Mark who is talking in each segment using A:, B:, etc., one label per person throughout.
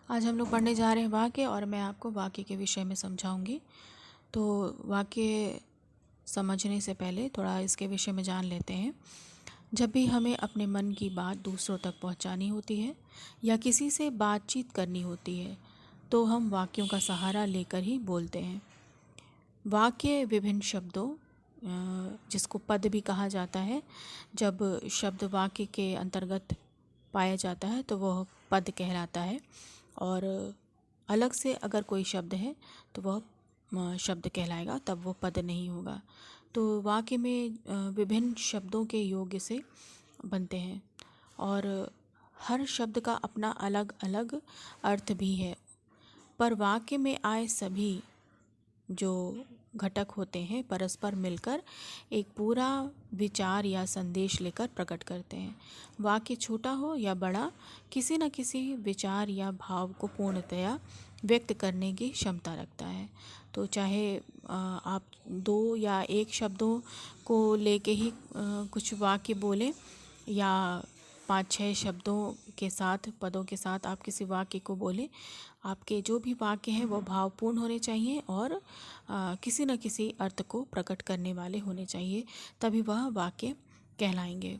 A: आज हम लोग पढ़ने जा रहे हैं वाक्य, और मैं आपको वाक्य के विषय में समझाऊंगी। तो वाक्य समझने से पहले थोड़ा इसके विषय में जान लेते हैं। जब भी हमें अपने मन की बात दूसरों तक पहुंचानी होती है या किसी से बातचीत करनी होती है, तो हम वाक्यों का सहारा लेकर ही बोलते हैं। वाक्य विभिन्न शब्दों, जिसको पद भी कहा जाता है, जब शब्द वाक्य के अंतर्गत पाया जाता है तो वह पद कहलाता है। और अलग से अगर कोई शब्द है तो वह शब्द कहलाएगा, तब वो पद नहीं होगा। तो वाक्य में विभिन्न शब्दों के योग से बनते हैं, और हर शब्द का अपना अलग अलग अर्थ भी है। पर वाक्य में आए सभी जो घटक होते हैं परस्पर मिलकर एक पूरा विचार या संदेश लेकर प्रकट करते हैं। वाक्य छोटा हो या बड़ा, किसी न किसी विचार या भाव को पूर्णतया व्यक्त करने की क्षमता रखता है। तो चाहे आप दो या एक शब्दों को लेके ही कुछ वाक्य बोलें, या 5-6 शब्दों के साथ, पदों के साथ आप किसी वाक्य को बोलें, आपके जो भी वाक्य हैं वो भावपूर्ण होने चाहिए और किसी न किसी अर्थ को प्रकट करने वाले होने चाहिए, तभी वह वाक्य कहलाएंगे।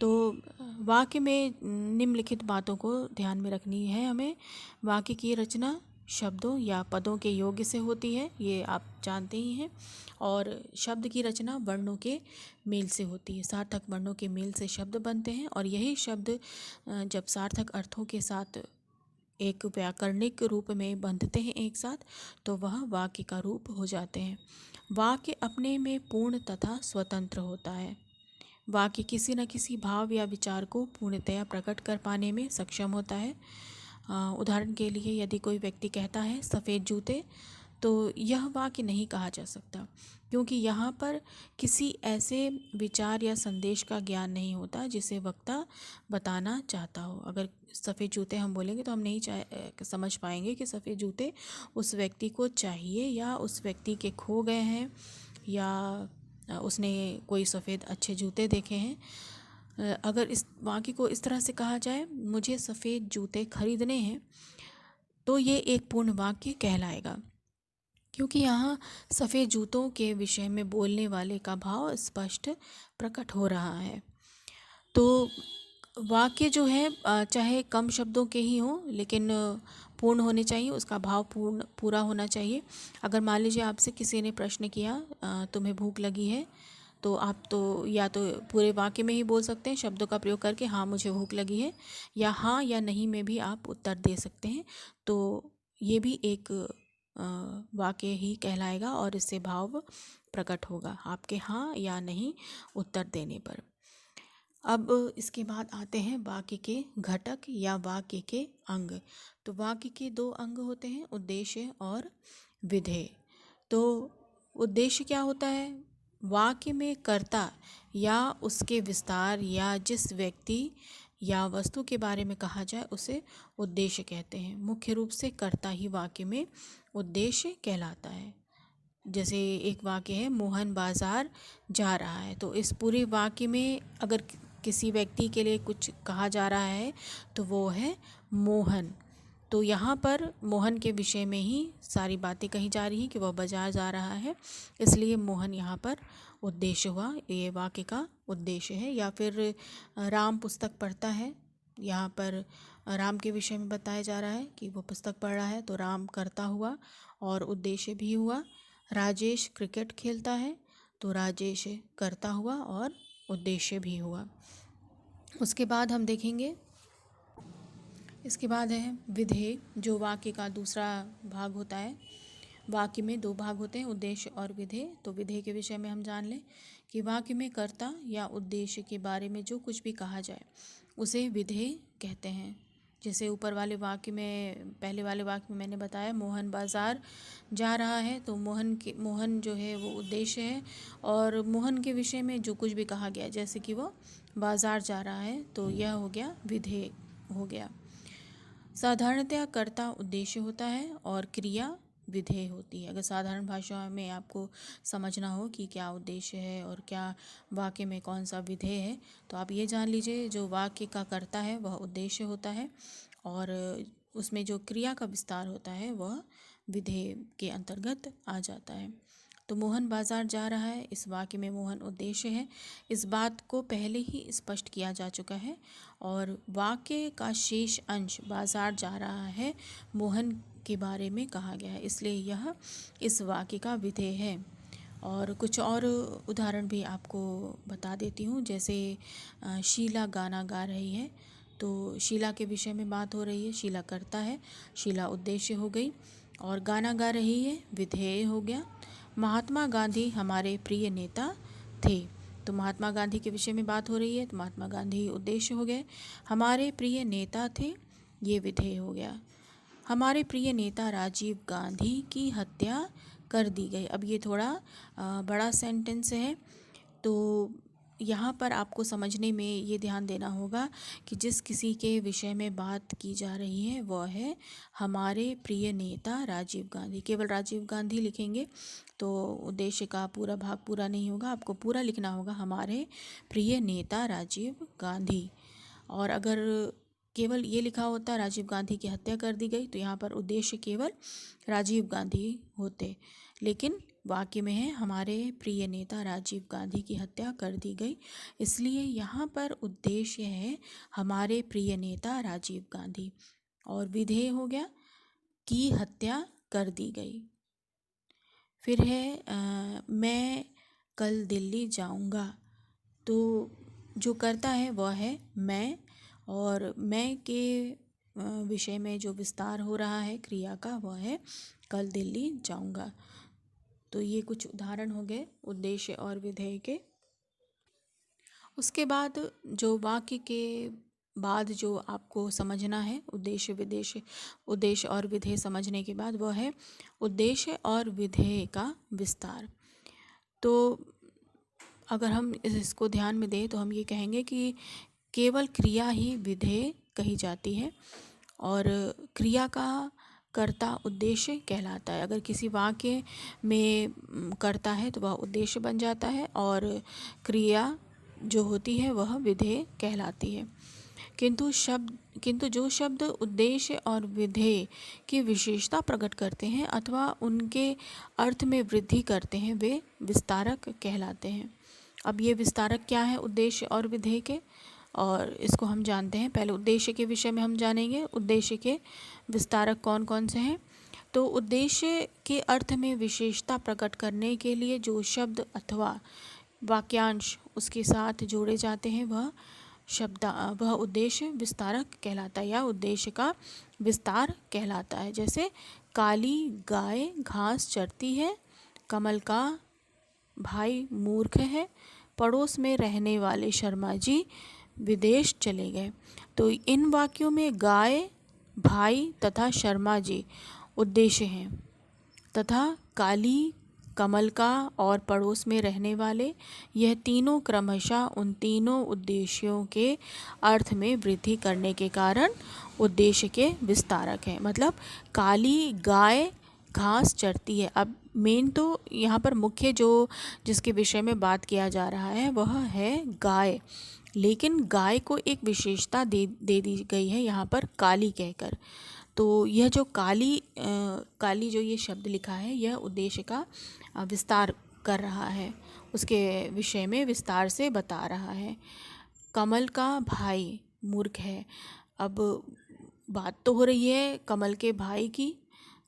A: तो वाक्य में निम्नलिखित बातों को ध्यान में रखनी है हमें। वाक्य की रचना शब्दों या पदों के योग्य से होती है, ये आप जानते ही हैं। और शब्द की रचना वर्णों के मेल से होती है। सार्थक वर्णों के मेल से शब्द बनते हैं, और यही शब्द जब सार्थक अर्थों के साथ एक व्याकरणिक रूप में बंधते हैं एक साथ, तो वह वाक्य का रूप हो जाते हैं। वाक्य अपने में पूर्ण तथा स्वतंत्र होता है। वाक्य किसी न किसी भाव या विचार को पूर्णतया प्रकट कर पाने में सक्षम होता है। उदाहरण के लिए, यदि कोई व्यक्ति कहता है सफ़ेद जूते, तो यह वाक्य नहीं कहा जा सकता, क्योंकि यहाँ पर किसी ऐसे विचार या संदेश का ज्ञान नहीं होता जिसे वक्ता बताना चाहता हो। अगर सफ़ेद जूते हम बोलेंगे तो हम नहीं समझ पाएंगे कि सफ़ेद जूते उस व्यक्ति को चाहिए, या उस व्यक्ति के खो गए हैं, या उसने कोई सफ़ेद अच्छे जूते देखे हैं। अगर इस वाक्य को इस तरह से कहा जाए, मुझे सफ़ेद जूते खरीदने हैं, तो ये एक पूर्ण वाक्य कहलाएगा, क्योंकि यहाँ सफ़ेद जूतों के विषय में बोलने वाले का भाव स्पष्ट प्रकट हो रहा है। तो वाक्य जो है चाहे कम शब्दों के ही हों, लेकिन पूर्ण होने चाहिए, उसका भाव पूरा होना चाहिए। अगर मान लीजिए आपसे किसी ने प्रश्न किया, तुम्हें भूख लगी है, तो आप तो या तो पूरे वाक्य में ही बोल सकते हैं शब्दों का प्रयोग करके, हाँ मुझे भूख लगी है, या हाँ या नहीं में भी आप उत्तर दे सकते हैं। तो ये भी एक वाक्य ही कहलाएगा, और इससे भाव प्रकट होगा आपके हाँ या नहीं उत्तर देने पर। अब इसके बाद आते हैं वाक्य के घटक या वाक्य के अंग। तो वाक्य के 2 अंग होते हैं, उद्देश्य और विधेय। तो उद्देश्य क्या होता है? वाक्य में कर्ता या उसके विस्तार, या जिस व्यक्ति या वस्तु के बारे में कहा जाए उसे उद्देश्य कहते हैं। मुख्य रूप से कर्ता ही वाक्य में उद्देश्य कहलाता है। जैसे एक वाक्य है, मोहन बाजार जा रहा है, तो इस पूरे वाक्य में अगर किसी व्यक्ति के लिए कुछ कहा जा रहा है तो वो है मोहन। तो यहाँ पर मोहन के विषय में ही सारी बातें कही जा रही हैं कि वह बाजार जा रहा है, इसलिए मोहन यहाँ पर उद्देश्य हुआ, ये वाक्य का उद्देश्य है। या फिर राम पुस्तक पढ़ता है, यहाँ पर राम के विषय में बताया जा रहा है कि वो पुस्तक पढ़ रहा है, तो राम कर्ता हुआ और उद्देश्य भी हुआ। राजेश क्रिकेट खेलता है, तो राजेश कर्ता हुआ और उद्देश्य भी हुआ। उसके बाद हम देखेंगे, इसके बाद है विधेय, जो वाक्य का दूसरा भाग होता है। वाक्य में 2 भाग होते हैं, उद्देश्य और विधेय। तो विधेय के विषय में हम जान लें कि वाक्य में कर्ता या उद्देश्य के बारे में जो कुछ भी कहा जाए उसे विधेय कहते हैं। जैसे ऊपर वाले वाक्य में, पहले वाले वाक्य में मैंने बताया मोहन बाज़ार जा रहा है, तो मोहन जो है वो उद्देश्य है, और मोहन के विषय में जो कुछ भी कहा गया, जैसे कि वो बाज़ार जा रहा है, तो यह हो गया विधेय हो गया। साधारणतया कर्ता उद्देश्य होता है और क्रिया विधेय होती है। अगर साधारण भाषा में आपको समझना हो कि क्या उद्देश्य है और क्या वाक्य में कौन सा विधेय है, तो आप ये जान लीजिए, जो वाक्य का कर्ता है वह उद्देश्य होता है, और उसमें जो क्रिया का विस्तार होता है वह विधेय के अंतर्गत आ जाता है। तो मोहन बाजार जा रहा है, इस वाक्य में मोहन उद्देश्य है। इस बात को पहले ही स्पष्ट किया जा चुका है और वाक्य का शेष अंश बाजार जा रहा है मोहन के बारे में कहा गया है, इसलिए यह इस वाक्य का विधेय है। और कुछ और उदाहरण भी आपको बता देती हूँ। जैसे शीला गाना गा रही है, तो शीला के विषय में बात हो रही है, शीला करता है, शीला उद्देश्य हो गई, और गाना गा रही है विधेय हो गया। महात्मा गांधी हमारे प्रिय नेता थे, तो महात्मा गांधी के विषय में बात हो रही है, तो महात्मा गांधी उद्देश्य हो गए। हमारे प्रिय नेता थे, ये विधेय हो गया। हमारे प्रिय नेता राजीव गांधी की हत्या कर दी गई। अब ये थोड़ा बड़ा सेंटेंस है, तो यहाँ पर आपको समझने में ये ध्यान देना होगा कि जिस किसी के विषय में बात की जा रही है वह है हमारे प्रिय नेता राजीव गांधी। केवल राजीव गांधी लिखेंगे तो उद्देश्य का पूरा भाग पूरा नहीं होगा, आपको पूरा लिखना होगा हमारे प्रिय नेता राजीव गांधी। और अगर केवल ये लिखा होता राजीव गांधी की हत्या कर दी गई, तो यहाँ पर उद्देश्य केवल राजीव गांधी होते, लेकिन वाक्य में है हमारे प्रिय नेता राजीव गांधी की हत्या कर दी गई, इसलिए यहाँ पर उद्देश्य है हमारे प्रिय नेता राजीव गांधी, और विधेय हो गया की हत्या कर दी गई। फिर है मैं कल दिल्ली जाऊँगा, तो जो करता है वह है मैं, और मैं के विषय में जो विस्तार हो रहा है क्रिया का वह है कल दिल्ली जाऊँगा। तो ये कुछ उदाहरण हो गए उद्देश्य और विधेय के। उसके बाद जो वाक्य के बाद जो आपको समझना है उद्देश्य और विधेय समझने के बाद वह है उद्देश्य और विधेय का विस्तार। तो अगर हम इसको ध्यान में दें तो हम ये कहेंगे कि केवल क्रिया ही विधेय कही जाती है, और क्रिया का कर्ता उद्देश्य कहलाता है। अगर किसी वाक्य में कर्ता है तो वह उद्देश्य बन जाता है, और क्रिया जो होती है वह विधेय कहलाती है। किंतु जो शब्द उद्देश्य और विधेय की विशेषता प्रकट करते हैं अथवा उनके अर्थ में वृद्धि करते हैं वे विस्तारक कहलाते हैं। अब ये विस्तारक क्या है उद्देश्य और विधेय के, और इसको हम जानते हैं। पहले उद्देश्य के विषय में हम जानेंगे उद्देश्य के विस्तारक कौन कौन से हैं। तो उद्देश्य के अर्थ में विशेषता प्रकट करने के लिए जो शब्द अथवा वाक्यांश उसके साथ जोड़े जाते हैं वह उद्देश्य विस्तारक कहलाता है या उद्देश्य का विस्तार कहलाता है। जैसे काली गाय घास चरती है, कमल का भाई मूर्ख है, पड़ोस में रहने वाले शर्मा जी विदेश चले गए। तो इन वाक्यों में गाय, भाई तथा शर्मा जी उद्देश्य हैं, तथा काली, कमल का और पड़ोस में रहने वाले, यह तीनों क्रमशः उन तीनों उद्देश्यों के अर्थ में वृद्धि करने के कारण उद्देश्य के विस्तारक हैं। मतलब काली गाय घास चरती है। अब मेन तो यहाँ पर मुख्य जिसके विषय में बात किया जा रहा है वह है गाय, लेकिन गाय को एक विशेषता दे दी गई है यहाँ पर काली कहकर। तो यह जो काली जो ये शब्द लिखा है यह उद्देश्य का विस्तार कर रहा है, उसके विषय में विस्तार से बता रहा है। कमल का भाई मूर्ख है। अब बात तो हो रही है कमल के भाई की,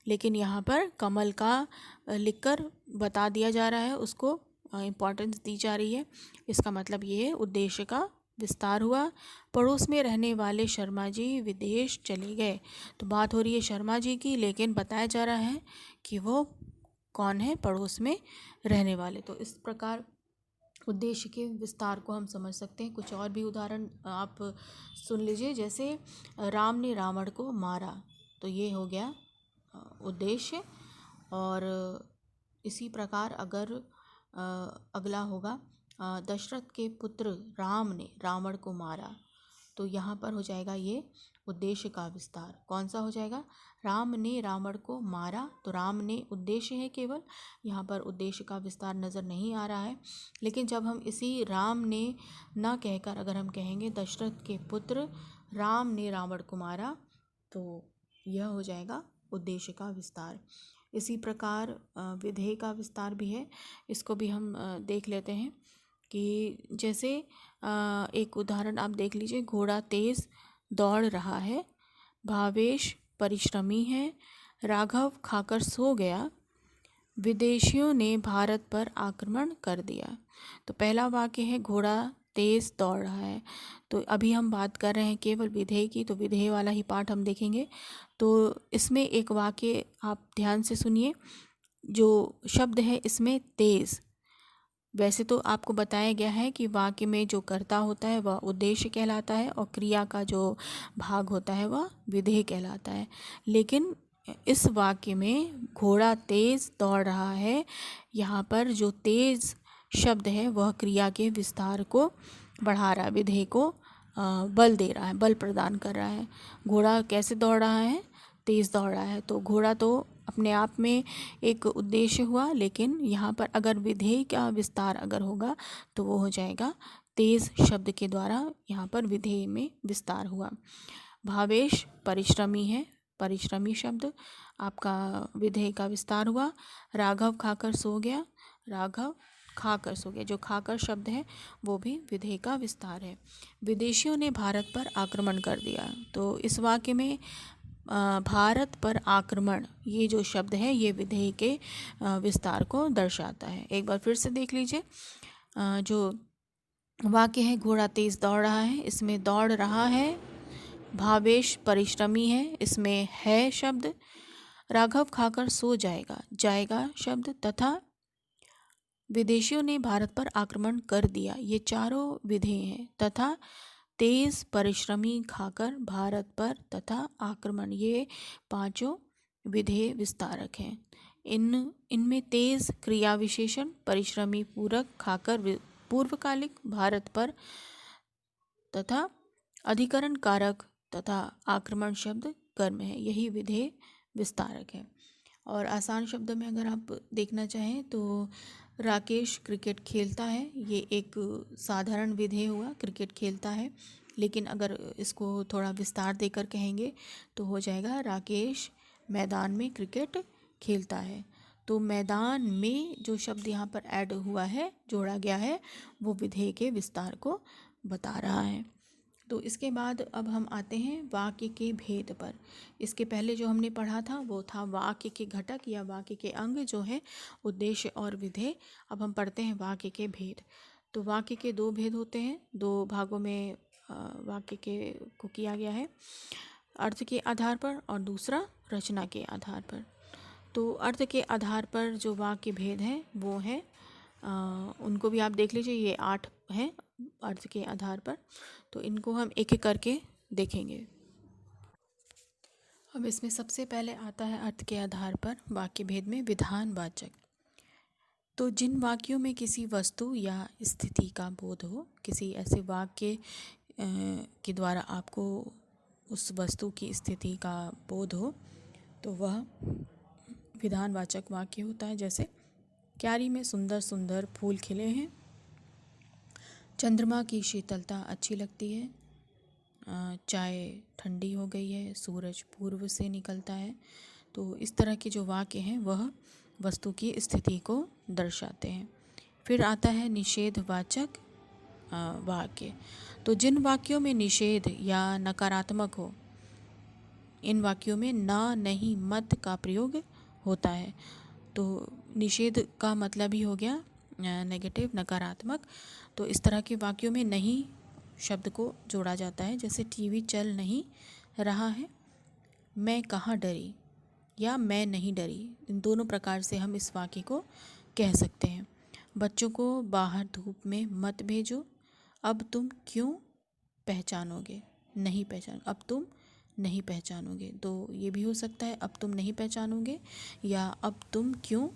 A: लेकिन यहाँ पर कमल का लिखकर बता दिया जा रहा है, उसको इम्पोर्टेंस दी जा रही है। इसका मतलब ये है उद्देश्य का विस्तार हुआ। पड़ोस में रहने वाले शर्मा जी विदेश चले गए। तो बात हो रही है शर्मा जी की, लेकिन बताया जा रहा है कि वो कौन है, पड़ोस में रहने वाले। तो इस प्रकार उद्देश्य के विस्तार को हम समझ सकते हैं। कुछ और भी उदाहरण आप सुन लीजिए। जैसे राम ने रावण को मारा, तो ये हो गया उद्देश्य। और इसी प्रकार अगर अगला होगा दशरथ के पुत्र राम ने रावण को मारा, तो यहाँ पर हो जाएगा ये उद्देश्य का विस्तार। कौन सा हो जाएगा, राम ने रावण को मारा, तो राम ने उद्देश्य है केवल, यहाँ पर उद्देश्य का विस्तार नज़र नहीं आ रहा है। लेकिन जब हम इसी राम ने ना कहकर अगर हम कहेंगे दशरथ के पुत्र राम ने रावण को मारा, तो यह हो जाएगा उद्देश्य का विस्तार। इसी प्रकार विधेय का विस्तार भी है, इसको भी हम देख लेते हैं कि जैसे एक उदाहरण आप देख लीजिए, घोड़ा तेज दौड़ रहा है, भावेश परिश्रमी है, राघव खाकर सो गया, विदेशियों ने भारत पर आक्रमण कर दिया। तो पहला वाक्य है घोड़ा तेज दौड़ रहा है। तो अभी हम बात कर रहे हैं केवल विधेय की, तो विधेय वाला ही पाठ हम देखेंगे। तो इसमें एक वाक्य आप ध्यान से सुनिए, जो शब्द है इसमें तेज, वैसे तो आपको बताया गया है कि वाक्य में जो कर्ता होता है वह उद्देश्य कहलाता है और क्रिया का जो भाग होता है वह विधेय कहलाता है। लेकिन इस वाक्य में घोड़ा तेज दौड़ रहा है, यहाँ पर जो तेज शब्द है वह क्रिया के विस्तार को बढ़ा रहा है, विधेय को बल दे रहा है, बल प्रदान कर रहा है। घोड़ा कैसे दौड़ रहा है? तेज दौड़ रहा है। तो घोड़ा तो अपने आप में एक उद्देश्य हुआ, लेकिन यहाँ पर अगर विधेय का विस्तार अगर होगा तो वो हो जाएगा तेज शब्द के द्वारा, यहाँ पर विधेय में विस्तार हुआ। भावेश परिश्रमी है, परिश्रमी शब्द आपका विधेय का विस्तार हुआ। राघव खाकर सो गया, राघव खाकर सो गया, जो खाकर शब्द है वो भी विधेय का विस्तार है। विदेशियों ने भारत पर आक्रमण कर दिया, तो इस वाक्य में भारत पर आक्रमण ये जो शब्द है ये विधेय के विस्तार को दर्शाता है। एक बार फिर से देख लीजिए, जो वाक्य है घोड़ा तेज दौड़ रहा है, इसमें दौड़ रहा है, भावेश परिश्रमी है, इसमें है शब्द, राघव खाकर सो जाएगा, जाएगा शब्द, तथा विदेशियों ने भारत पर आक्रमण कर दिया, ये चारों विधेय हैं। तथा तेज परिश्रमी खाकर भारत पर तथा आक्रमण, ये पांचों विधेय विस्तारक हैं। इनमें तेज क्रिया विशेषण, परिश्रमी पूरक, खाकर पूर्वकालिक, भारत पर तथा अधिकरण कारक तथा आक्रमण शब्द कर्म है, यही विधेय विस्तारक है। और आसान शब्द में अगर आप देखना चाहें तो राकेश क्रिकेट खेलता है, ये एक साधारण विधेय हुआ, क्रिकेट खेलता है। लेकिन अगर इसको थोड़ा विस्तार देकर कहेंगे तो हो जाएगा राकेश मैदान में क्रिकेट खेलता है। तो मैदान में जो शब्द यहाँ पर ऐड हुआ है, जोड़ा गया है, वो विधेय के विस्तार को बता रहा है। तो इसके बाद अब हम आते हैं वाक्य के भेद पर। इसके पहले जो हमने पढ़ा था वो था वाक्य के घटक या वाक्य के अंग, जो है उद्देश्य और विधेय। अब हम पढ़ते हैं वाक्य के भेद। तो वाक्य के दो भेद होते हैं, दो भागों में वाक्य के को किया गया है, अर्थ के आधार पर और दूसरा रचना के आधार पर। तो अर्थ के आधार पर जो वाक्य भेद हैं वो हैं, उनको भी आप देख लीजिए, ये 8 हैं अर्थ के आधार पर। तो इनको हम एक एक करके देखेंगे। अब इसमें सबसे पहले आता है अर्थ के आधार पर वाक्य भेद में विधानवाचक। तो जिन वाक्यों में किसी वस्तु या स्थिति का बोध हो, किसी ऐसे वाक्य के द्वारा आपको उस वस्तु की स्थिति का बोध हो, तो वह विधानवाचक वाक्य होता है। जैसे क्यारी में सुंदर सुंदर फूल खिले हैं, चंद्रमा की शीतलता अच्छी लगती है, चाय ठंडी हो गई है, सूरज पूर्व से निकलता है। तो इस तरह के जो वाक्य हैं वह वस्तु की स्थिति को दर्शाते हैं। फिर आता है निषेधवाचक वाक्य। तो जिन वाक्यों में निषेध या नकारात्मक हो, इन वाक्यों में ना, नहीं, मत का प्रयोग होता है। तो निषेध का मतलब ही हो गया नेगेटिव, नकारात्मक। तो इस तरह के वाक्यों में नहीं शब्द को जोड़ा जाता है। जैसे टीवी चल नहीं रहा है, मैं कहाँ डरी या मैं नहीं डरी, इन दोनों प्रकार से हम इस वाक्य को कह सकते हैं। बच्चों को बाहर धूप में मत भेजो, अब तुम क्यों पहचानोगे, नहीं पहचान, अब तुम नहीं पहचानोगे। तो ये भी हो सकता है अब तुम नहीं पहचानोगे या अब तुम क्यों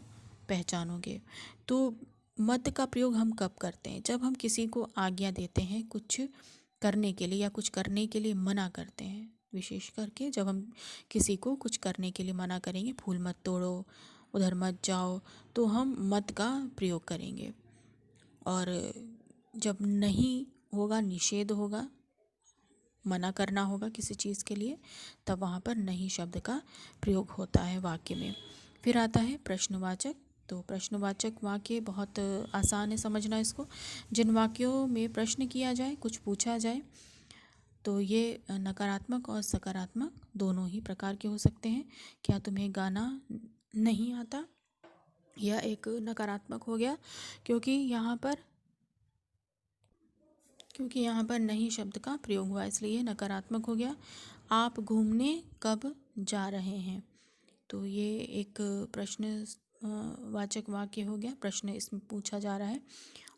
A: पहचानोगे। तो मत का प्रयोग हम कब करते हैं? जब हम किसी को आज्ञा देते हैं कुछ करने के लिए या कुछ करने के लिए मना करते हैं। विशेष करके जब हम किसी को कुछ करने के लिए मना करेंगे, फूल मत तोड़ो, उधर मत जाओ, तो हम मत का प्रयोग करेंगे। और जब नहीं होगा, निषेध होगा, मना करना होगा किसी चीज़ के लिए, तब वहाँ पर नहीं शब्द का प्रयोग होता है वाक्य में। फिर आता है प्रश्नवाचक। तो प्रश्नवाचक वाक्य बहुत आसान है समझना इसको। जिन वाक्यों में प्रश्न किया जाए, कुछ पूछा जाए, तो ये नकारात्मक और सकारात्मक दोनों ही प्रकार के हो सकते हैं। क्या तुम्हें गाना नहीं आता? यह एक नकारात्मक हो गया, क्योंकि यहाँ पर नहीं शब्द का प्रयोग हुआ, इसलिए नकारात्मक हो गया। आप घूमने कब जा रहे हैं? तो ये एक प्रश्न वाचक वाक्य हो गया, प्रश्न इसमें पूछा जा रहा है।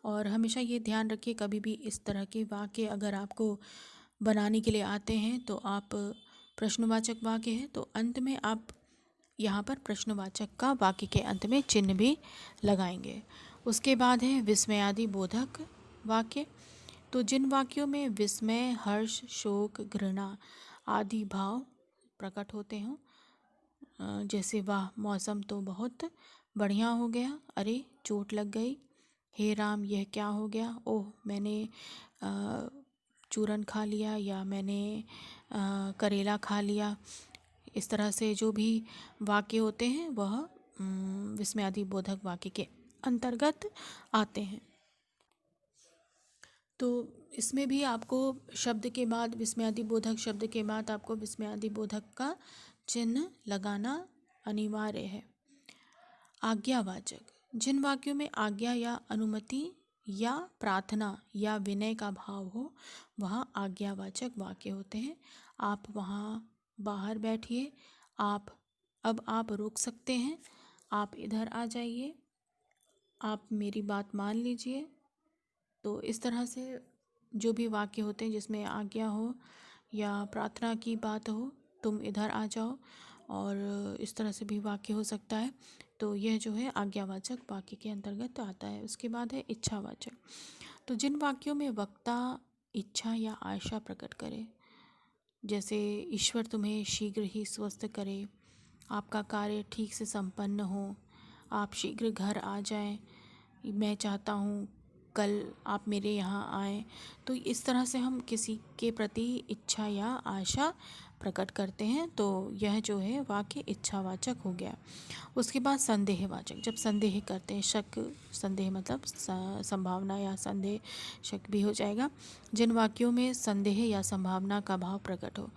A: और हमेशा ये ध्यान रखिए, कभी भी इस तरह के वाक्य अगर आपको बनाने के लिए आते हैं तो आप प्रश्नवाचक वाक्य है तो अंत में आप यहाँ पर प्रश्नवाचक का वाक्य के अंत में चिन्ह भी लगाएंगे। उसके बाद है विस्मयादि बोधक वाक्य। तो जिन वाक्यों में विस्मय, हर्ष, शोक, घृणा आदि भाव प्रकट होते हों, जैसे वाह मौसम तो बहुत बढ़िया हो गया, अरे चोट लग गई, हे राम यह क्या हो गया, ओह मैंने चूरन खा लिया, या मैंने करेला खा लिया, इस तरह से जो भी वाक्य होते हैं वह विस्मयादि बोधक वाक्य के अंतर्गत आते हैं। तो इसमें भी आपको शब्द के बाद, विस्मयादि बोधक शब्द के बाद आपको विस्मयादि बोधक का चिन्ह लगाना अनिवार्य है। आज्ञावाचक। जिन वाक्यों में आज्ञा या अनुमति या प्रार्थना या विनय का भाव हो, वह आज्ञावाचक वाक्य होते हैं। आप वहाँ बाहर बैठिए, अब आप रुक सकते हैं, आप इधर आ जाइए, आप मेरी बात मान लीजिए। तो इस तरह से जो भी वाक्य होते हैं जिसमें आज्ञा हो या प्रार्थना की बात हो, तुम इधर आ जाओ, और इस तरह से भी वाक्य हो सकता है। तो यह जो है आज्ञावाचक वाक्य के अंतर्गत आता है। उसके बाद है इच्छावाचक। तो जिन वाक्यों में वक्ता इच्छा या आशा प्रकट करे, जैसे ईश्वर तुम्हें शीघ्र ही स्वस्थ करे, आपका कार्य ठीक से संपन्न हो, आप शीघ्र घर आ जाएं, मैं चाहता हूँ कल आप मेरे यहाँ आएँ, तो इस तरह से हम किसी के प्रति इच्छा या आशा प्रकट करते हैं, तो यह जो है वाक्य इच्छावाचक हो गया। उसके बाद संदेहवाचक। जब संदेह करते हैं, शक, संदेह मतलब संभावना या संदेह, शक भी हो जाएगा। जिन वाक्यों में संदेह या संभावना का भाव प्रकट हो,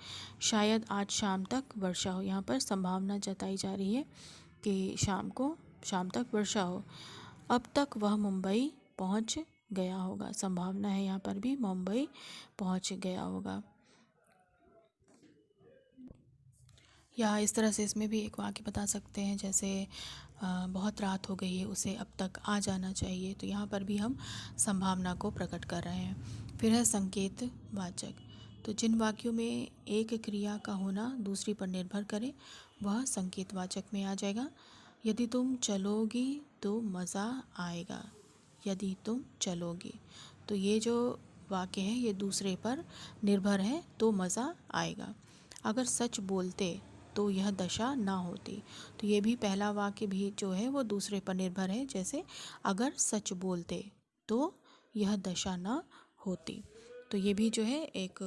A: शायद आज शाम तक वर्षा हो, यहाँ पर संभावना जताई जा रही है कि शाम तक वर्षा हो, अब तक वह मुंबई पहुँच गया होगा, संभावना है यहाँ पर भी मुंबई पहुँच गया होगा। या इस तरह से इसमें भी एक वाक्य बता सकते हैं, जैसे बहुत रात हो गई है, उसे अब तक आ जाना चाहिए, तो यहाँ पर भी हम संभावना को प्रकट कर रहे हैं। फिर है संकेत वाचक। तो जिन वाक्यों में एक क्रिया का होना दूसरी पर निर्भर करे, वह संकेत वाचक में आ जाएगा। यदि तुम चलोगी तो मज़ा आएगा, यदि तुम चलोगी, तो ये जो वाक्य है ये दूसरे पर निर्भर है, तो मज़ा आएगा। अगर सच बोलते तो यह दशा ना होती, तो ये भी पहला वाक्य भी जो है वो दूसरे पर निर्भर है, जैसे अगर सच बोलते तो यह दशा ना होती। तो ये भी जो है एक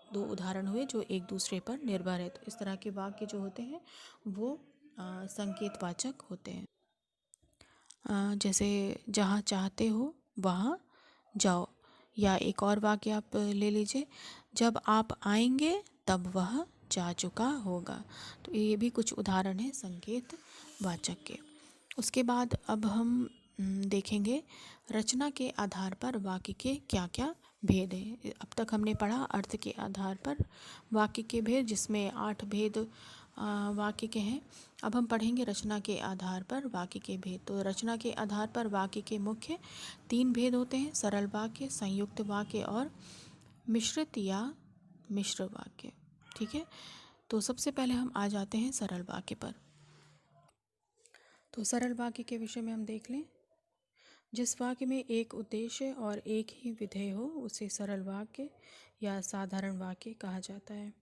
A: दो उदाहरण हुए जो एक दूसरे पर निर्भर है। तो इस तरह के वाक्य जो होते हैं वो संकेतवाचक होते हैं। जैसे जहाँ चाहते हो वहाँ जाओ, या एक और वाक्य आप ले लीजिए, जब आप आएंगे तब वह जा चुका होगा। तो ये भी कुछ उदाहरण हैं संकेत वाचक के। उसके बाद अब हम देखेंगे रचना के आधार पर वाक्य के क्या क्या भेद हैं। अब तक हमने पढ़ा अर्थ के आधार पर वाक्य के भेद, जिसमें 8 भेद वाक्य के हैं। अब हम पढ़ेंगे रचना के आधार पर वाक्य के भेद। तो रचना के आधार पर वाक्य के मुख्य 3 भेद होते हैं: सरल वाक्य, संयुक्त वाक्य और मिश्रित या मिश्र वाक्य। ठीक है, तो सबसे पहले हम आ जाते हैं सरल वाक्य पर। तो सरल वाक्य के विषय में हम देख लें। जिस वाक्य में एक उद्देश्य और एक ही विधेय हो उसे सरल वाक्य या साधारण वाक्य कहा जाता है।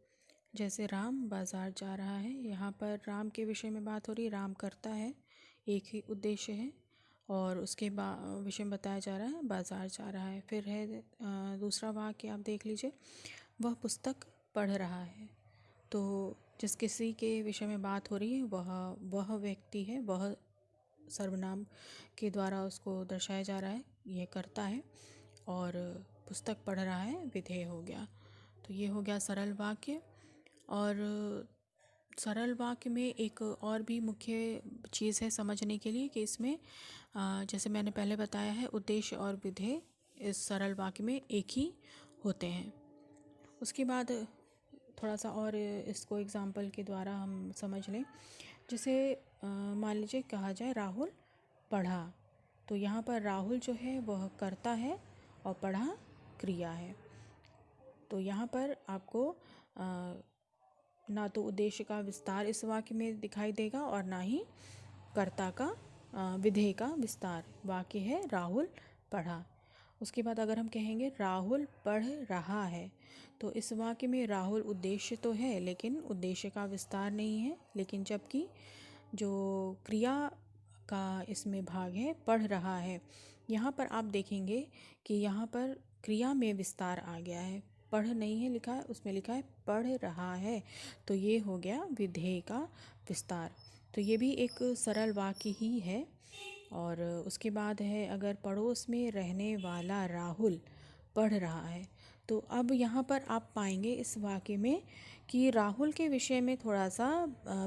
A: जैसे राम बाजार जा रहा है, यहाँ पर राम के विषय में बात हो रही, राम करता है, एक ही उद्देश्य है, और उसके विषय में बताया जा रहा है बाजार जा रहा है। फिर है दूसरा वाक्य आप देख लीजिए, वह पुस्तक पढ़ रहा है। तो जिस किसी के विषय में बात हो रही है वह व्यक्ति है, वह सर्वनाम के द्वारा उसको दर्शाया जा रहा है, यह करता है। और पुस्तक पढ़ रहा है विधेय हो गया। तो ये हो गया सरल वाक्य। और सरल वाक्य में एक और भी मुख्य चीज़ है समझने के लिए कि इसमें जैसे मैंने पहले बताया है, उद्देश्य और विधेय इस सरल वाक्य में एक ही होते हैं। उसके बाद थोड़ा सा और इसको एग्जाम्पल के द्वारा हम समझ लें। जैसे मान लीजिए कहा जाए राहुल पढ़ा, तो यहाँ पर राहुल जो है वह कर्ता है और पढ़ा क्रिया है। तो यहाँ पर आपको ना तो उद्देश्य का विस्तार इस वाक्य में दिखाई देगा और ना ही कर्ता का विधेय का विस्तार। वाक्य है राहुल पढ़ा। उसके बाद अगर हम कहेंगे राहुल पढ़ रहा है, तो इस वाक्य में राहुल उद्देश्य तो है लेकिन उद्देश्य का विस्तार नहीं है। लेकिन जबकि जो क्रिया का इसमें भाग है पढ़ रहा है, यहाँ पर आप देखेंगे कि यहाँ पर क्रिया में विस्तार आ गया है। पढ़ नहीं है लिखा है, उसमें लिखा है पढ़ रहा है। तो ये हो गया विधेय का विस्तार। तो ये भी एक सरल वाक्य ही है। और उसके बाद है अगर पड़ोस में रहने वाला राहुल पढ़ रहा है, तो अब यहाँ पर आप पाएंगे इस वाक्य में कि राहुल के विषय में थोड़ा सा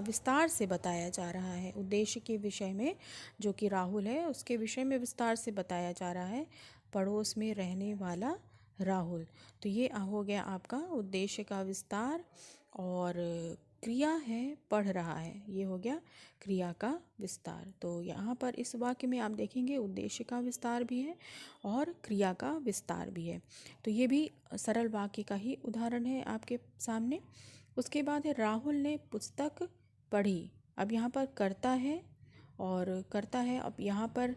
A: विस्तार से बताया जा रहा है। उद्देश्य के विषय में जो कि राहुल है उसके विषय में विस्तार से बताया जा रहा है, पड़ोस में रहने वाला राहुल। तो ये हो गया आपका उद्देश्य का विस्तार। और क्रिया है पढ़ रहा है, ये हो गया क्रिया का विस्तार। तो यहाँ पर इस वाक्य में आप देखेंगे उद्देश्य का विस्तार भी है और क्रिया का विस्तार भी है। तो ये भी सरल वाक्य का ही उदाहरण है आपके सामने। उसके बाद है राहुल ने पुस्तक पढ़ी। अब यहाँ पर करता है और करता है। अब यहाँ पर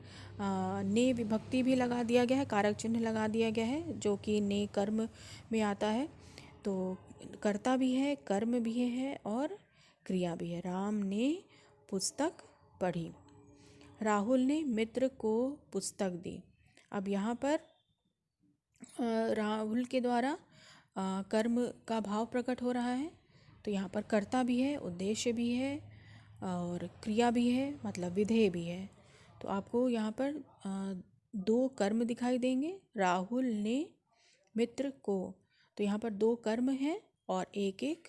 A: ने विभक्ति भी लगा दिया गया है, कारक चिन्ह लगा दिया गया है जो कि ने कर्म में आता है। तो कर्ता भी है, कर्म भी है और क्रिया भी है। राम ने पुस्तक पढ़ी। राहुल ने मित्र को पुस्तक दी। अब यहाँ पर राहुल के द्वारा कर्म का भाव प्रकट हो रहा है। तो यहाँ पर कर्ता भी है, उद्देश्य भी है और क्रिया भी है, मतलब विधेय भी है। तो आपको यहाँ पर दो कर्म दिखाई देंगे। राहुल ने मित्र को, तो यहाँ पर दो कर्म हैं और एक एक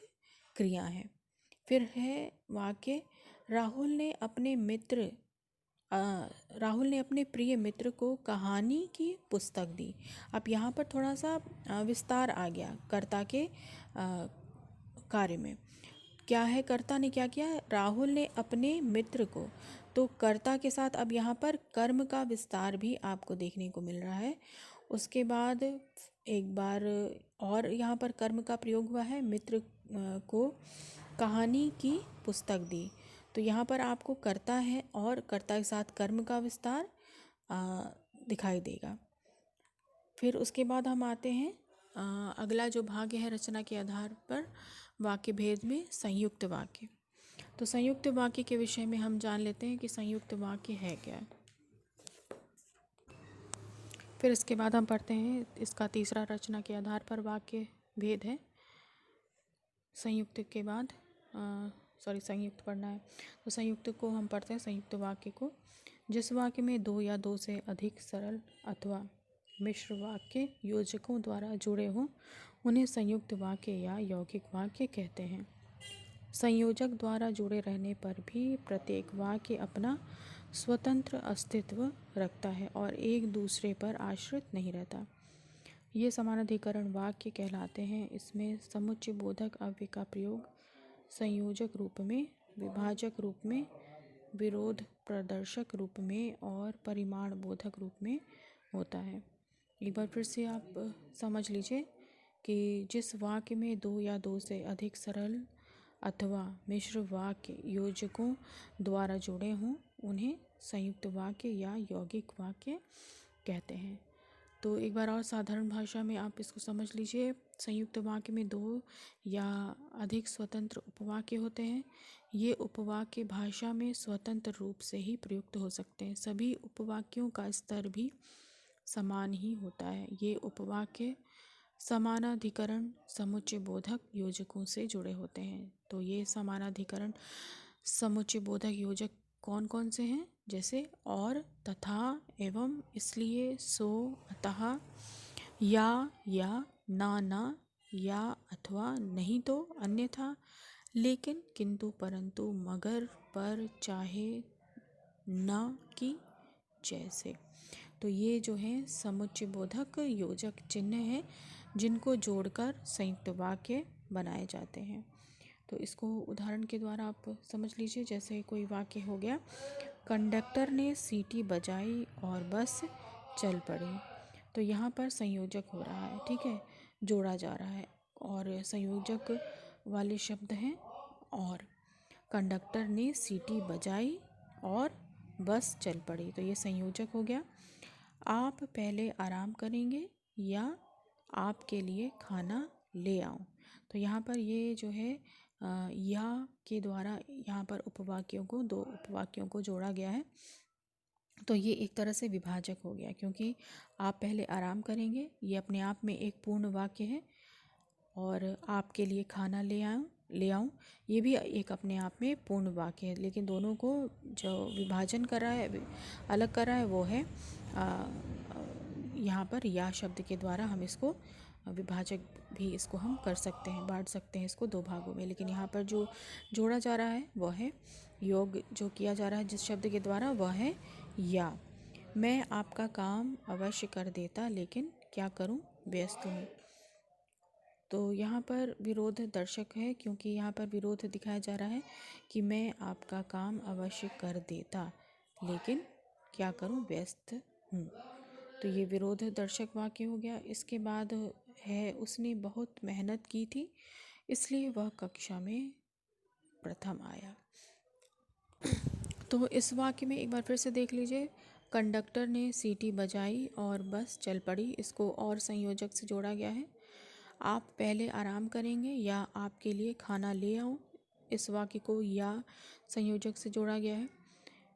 A: क्रिया है। फिर है वाक्य राहुल ने अपने प्रिय मित्र को कहानी की पुस्तक दी। अब यहाँ पर थोड़ा सा विस्तार आ गया कर्ता के कार्य में। क्या है, कर्ता ने क्या किया, राहुल ने अपने मित्र को, तो कर्ता के साथ अब यहाँ पर कर्म का विस्तार भी आपको देखने को मिल रहा है। उसके बाद एक बार और यहाँ पर कर्म का प्रयोग हुआ है, मित्र को कहानी की पुस्तक दी। तो यहाँ पर आपको कर्ता है और कर्ता के साथ कर्म का विस्तार दिखाई देगा। फिर उसके बाद हम आते हैं अगला जो भाग है रचना के आधार पर वाक्य भेद में संयुक्त वाक्य। तो संयुक्त वाक्य के विषय में हम जान लेते हैं कि संयुक्त वाक्य है क्या। फिर इसके बाद हम पढ़ते हैं इसका तीसरा रचना के आधार पर वाक्य भेद है। संयुक्त के बाद संयुक्त पढ़ना है। तो संयुक्त को हम पढ़ते हैं संयुक्त वाक्य को। जिस वाक्य में दो या दो से अधिक सरल अथवा मिश्र वाक्य योजकों द्वारा जुड़े हों उन्हें संयुक्त वाक्य या यौगिक वाक्य कहते हैं। संयोजक द्वारा जुड़े रहने पर भी प्रत्येक वाक्य अपना स्वतंत्र अस्तित्व रखता है और एक दूसरे पर आश्रित नहीं रहता। ये समानाधिकरण वाक्य कहलाते हैं। इसमें समुच्चय बोधक अव्यय का प्रयोग संयोजक रूप में, विभाजक रूप में, विरोध प्रदर्शक रूप में और परिमाण बोधक रूप में होता है। एक बार फिर से आप समझ लीजिए कि जिस वाक्य में दो या दो से अधिक सरल अथवा मिश्र वाक्य योजकों द्वारा जुड़े हों उन्हें संयुक्त वाक्य या यौगिक वाक्य कहते हैं। तो एक बार और साधारण भाषा में आप इसको समझ लीजिए। संयुक्त वाक्य में दो या अधिक स्वतंत्र उपवाक्य होते हैं। ये उपवाक्य भाषा में स्वतंत्र रूप से ही प्रयुक्त हो सकते हैं। सभी उपवाक्यों का स्तर भी समान ही होता है। ये उपवाक्य समानाधिकरण समुच्चय बोधक योजकों से जुड़े होते हैं। तो ये समानाधिकरण समुच्चय बोधक योजक कौन कौन से हैं? जैसे और, तथा, एवं, इसलिए, सो, अतः, या, ना, या, अथवा, नहीं तो, अन्यथा, लेकिन, किंतु, परंतु, मगर, पर, चाहे, न, कि, जैसे। तो ये जो है समुच्चय बोधक योजक चिन्ह हैं जिनको जोड़कर संयुक्त वाक्य बनाए जाते हैं। तो इसको उदाहरण के द्वारा आप समझ लीजिए। जैसे कोई वाक्य हो गया, कंडक्टर ने सीटी बजाई और बस चल पड़ी। तो यहाँ पर संयोजक हो रहा है, ठीक है, जोड़ा जा रहा है और संयोजक वाले शब्द हैं और। कंडक्टर ने सीटी बजाई और बस चल पड़ी, तो ये संयोजक हो गया। आप पहले आराम करेंगे या आपके लिए खाना ले आऊं। तो यहाँ पर ये जो है या के द्वारा यहाँ पर उपवाक्यों को, दो उपवाक्यों को जोड़ा गया है। तो ये एक तरह से विभाजक हो गया, क्योंकि आप पहले आराम करेंगे ये अपने आप में एक पूर्ण वाक्य है और आपके लिए खाना ले आऊं ये भी एक अपने आप में पूर्ण वाक्य है। लेकिन दोनों को जो विभाजन कर रहा है, अलग कर रहा है, वो है यहाँ पर या शब्द के द्वारा हम इसको विभाजक भी इसको हम कर सकते हैं, बांट सकते हैं इसको दो भागों में। लेकिन यहाँ पर जो जोड़ा जा रहा है वह है, योग जो किया जा रहा है जिस शब्द के द्वारा वह है या। मैं आपका काम अवश्य कर देता, लेकिन क्या करूं, व्यस्त हूँ। तो यहाँ पर विरोध दर्शक है, क्योंकि यहाँ पर विरोध दिखाया जा रहा है कि मैं आपका काम अवश्य कर देता, लेकिन क्या करूं, व्यस्त हूँ। तो ये विरोध दर्शक वाक्य हो गया। इसके बाद है, उसने बहुत मेहनत की थी इसलिए वह कक्षा में प्रथम आया। तो इस वाक्य में एक बार फिर से देख लीजिए। कंडक्टर ने सीटी बजाई और बस चल पड़ी, इसको और संयोजक से जोड़ा गया है। आप पहले आराम करेंगे या आपके लिए खाना ले आऊं, इस वाक्य को या संयोजक से जोड़ा गया है।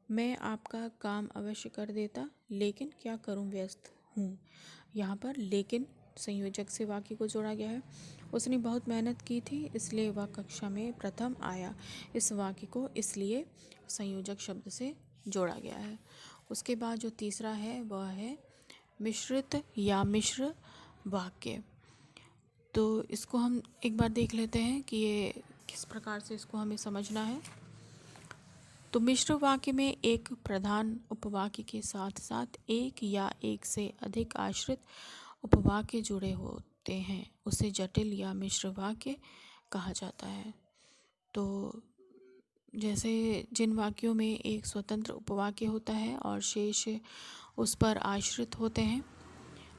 A: मैं आपका काम अवश्य कर देता, लेकिन क्या करूं, व्यस्त हूं। यहाँ पर लेकिन संयोजक से वाक्य को जोड़ा गया है। उसने बहुत मेहनत की थी इसलिए वह कक्षा में प्रथम आया, इस वाक्य को इसलिए संयोजक शब्द से जोड़ा गया है। उसके बाद जो तीसरा है वह है मिश्रित या मिश्र वाक्य। तो इसको हम एक बार देख लेते हैं कि ये किस प्रकार से इसको हमें समझना है। तो मिश्र वाक्य में एक प्रधान उपवाक्य के साथ साथ एक या एक से अधिक आश्रित उपवाक्य जुड़े होते हैं, उसे जटिल या मिश्र वाक्य कहा जाता है। तो जैसे जिन वाक्यों में एक स्वतंत्र उपवाक्य होता है और शेष उस पर आश्रित होते हैं,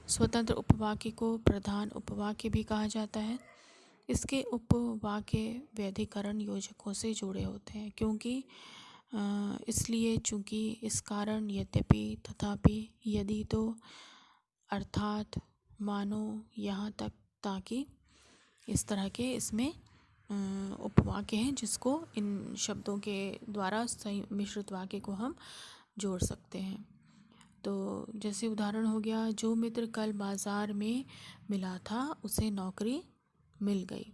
A: स्वतंत्र उपवाक्य को प्रधान उपवाक्य भी कहा जाता है। इसके उपवाक्य व्यधिकरण योजकों से जुड़े होते हैं, क्योंकि इसलिए, चूँकि, इस कारण, यद्यपि, तथापि, यदि, तो, अर्थात, मानो, यहाँ तक, ताकि, इस तरह के इसमें उपवाक्य हैं जिसको इन शब्दों के द्वारा मिश्रित वाक्य को हम जोड़ सकते हैं। तो जैसे उदाहरण हो गया, जो मित्र कल बाज़ार में मिला था उसे नौकरी मिल गई।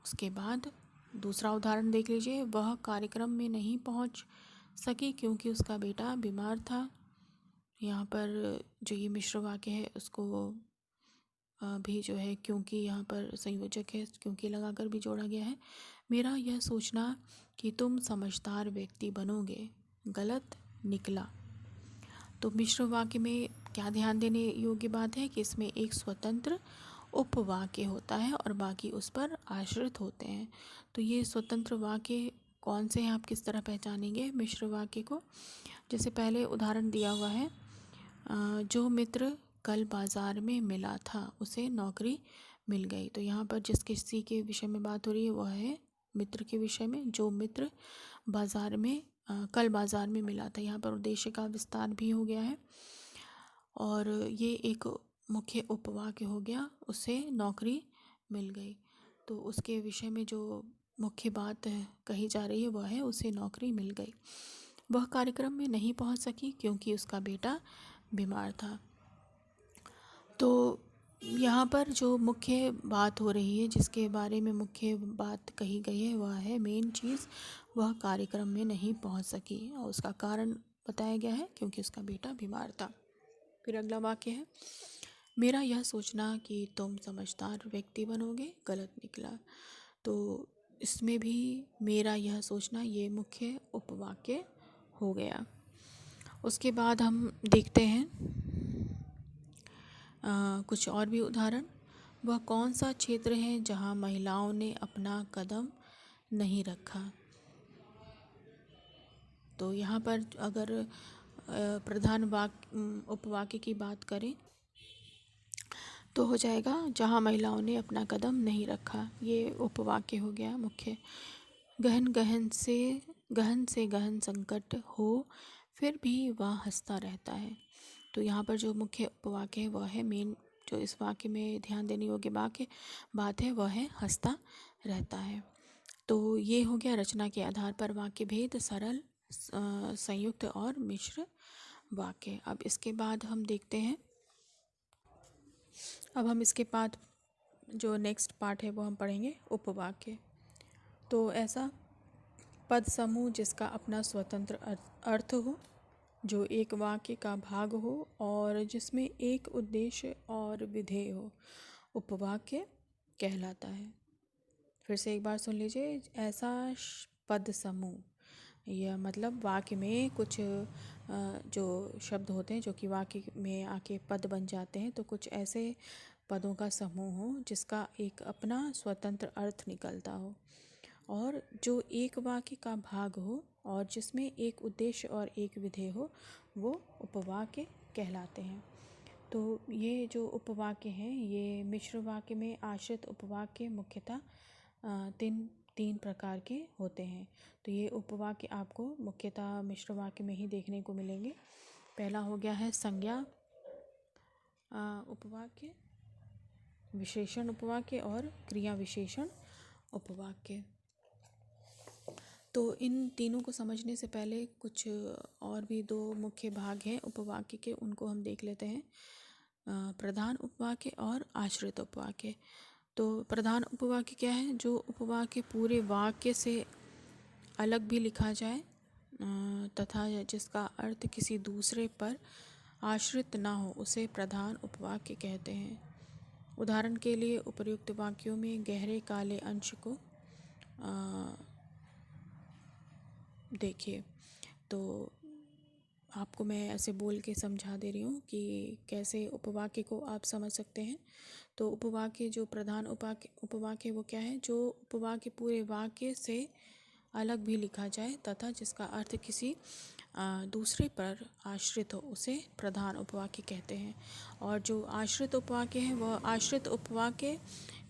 A: उसके बाद दूसरा उदाहरण देख लीजिए, वह कार्यक्रम में नहीं पहुंच सकी क्योंकि उसका बेटा बीमार था। यहाँ पर जो ये मिश्र वाक्य है उसको भी जो है क्योंकि यहाँ पर संयोजक है, क्योंकि लगाकर भी जोड़ा गया है। मेरा यह सोचना कि तुम समझदार व्यक्ति बनोगे गलत निकला। तो मिश्र वाक्य में क्या ध्यान देने योग्य बात है कि इसमें एक स्वतंत्र उपवाक्य होता है और बाकी उस पर आश्रित होते हैं। तो ये स्वतंत्र वाक्य कौन से हैं, आप किस तरह पहचानेंगे मिश्र वाक्य को? जैसे पहले उदाहरण दिया हुआ है, जो मित्र कल बाज़ार में मिला था उसे नौकरी मिल गई। तो यहाँ पर जिस किसी के विषय में बात हो रही है वह है मित्र के विषय में। जो मित्र बाज़ार में कल बाज़ार में मिला था, यहाँ पर उद्देश्य का विस्तार भी हो गया है और ये एक मुख्य उपवाक्य हो गया, उसे नौकरी मिल गई। तो उसके विषय में जो मुख्य बात कही जा रही है वह है उसे नौकरी मिल गई। वह कार्यक्रम में नहीं पहुंच सकी क्योंकि उसका बेटा बीमार था। तो यहाँ पर जो मुख्य बात हो रही है, जिसके बारे में मुख्य बात कही गई है, वह है मेन चीज़, वह कार्यक्रम में नहीं पहुँच सकी और उसका कारण बताया गया है क्योंकि उसका बेटा बीमार था। फिर अगला वाक्य है, मेरा यह सोचना कि तुम समझदार व्यक्ति बनोगे गलत निकला। तो इसमें भी मेरा यह सोचना ये मुख्य उपवाक्य हो गया। उसके बाद हम देखते हैं कुछ और भी उदाहरण। वह कौन सा क्षेत्र है जहाँ महिलाओं ने अपना कदम नहीं रखा। तो यहाँ पर अगर प्रधान उपवाक्य की बात करें तो हो जाएगा जहाँ महिलाओं ने अपना कदम नहीं रखा। ये उपवाक्य हो गया मुख्य। गहन से गहन संकट हो फिर भी वह हंसता रहता है। तो यहाँ पर जो मुख्य उपवाक्य है वह है मेन, जो इस वाक्य में ध्यान देने योग्य बात है वह है हंसता रहता है। तो ये हो गया रचना के आधार पर वाक्य भेद, सरल, संयुक्त और मिश्र वाक्य। अब इसके बाद हम देखते हैं, अब हम इसके बाद जो नेक्स्ट पार्ट है वो हम पढ़ेंगे उपवाक्य। तो ऐसा पद समूह जिसका अपना स्वतंत्र अर्थ हो, जो एक वाक्य का भाग हो और जिसमें एक उद्देश्य और विधेय हो, उपवाक्य कहलाता है। फिर से एक बार सुन लीजिए, ऐसा पद समूह, यह मतलब वाक्य में कुछ जो शब्द होते हैं जो कि वाक्य में आके पद बन जाते हैं, तो कुछ ऐसे पदों का समूह हो जिसका एक अपना स्वतंत्र अर्थ निकलता हो और जो एक वाक्य का भाग हो और जिसमें एक उद्देश्य और एक विधेय हो, वो उपवाक्य कहलाते हैं। तो ये जो उपवाक्य हैं ये मिश्र वाक्य में आश्रित उपवाक्य मुख्यतः तीन प्रकार के होते हैं। तो ये उपवाक्य आपको मुख्यतः मिश्र वाक्य में ही देखने को मिलेंगे। पहला हो गया है संज्ञा उपवाक्य, विशेषण उपवाक्य और क्रिया विशेषण उपवाक्य। तो इन तीनों को समझने से पहले कुछ और भी दो मुख्य भाग हैं उपवाक्य के, उनको हम देख लेते हैं, प्रधान उपवाक्य और आश्रित उपवाक्य। तो प्रधान उपवाक्य क्या है? जो उपवाक्य पूरे वाक्य से अलग भी लिखा जाए तथा जिसका अर्थ किसी दूसरे पर आश्रित ना हो, उसे प्रधान उपवाक्य कहते हैं। उदाहरण के लिए उपर्युक्त वाक्यों में गहरे काले अंश को देखिए। तो आपको मैं ऐसे बोल के समझा दे रही हूँ कि कैसे उपवाक्य को आप समझ सकते हैं। तो उपवाक्य, जो प्रधान उपवाक्य वो क्या है? जो उपवाक्य पूरे वाक्य से अलग भी लिखा जाए तथा जिसका अर्थ किसी दूसरे पर आश्रित हो, उसे प्रधान उपवाक्य कहते हैं। और जो आश्रित उपवाक्य है वह आश्रित उपवाक्य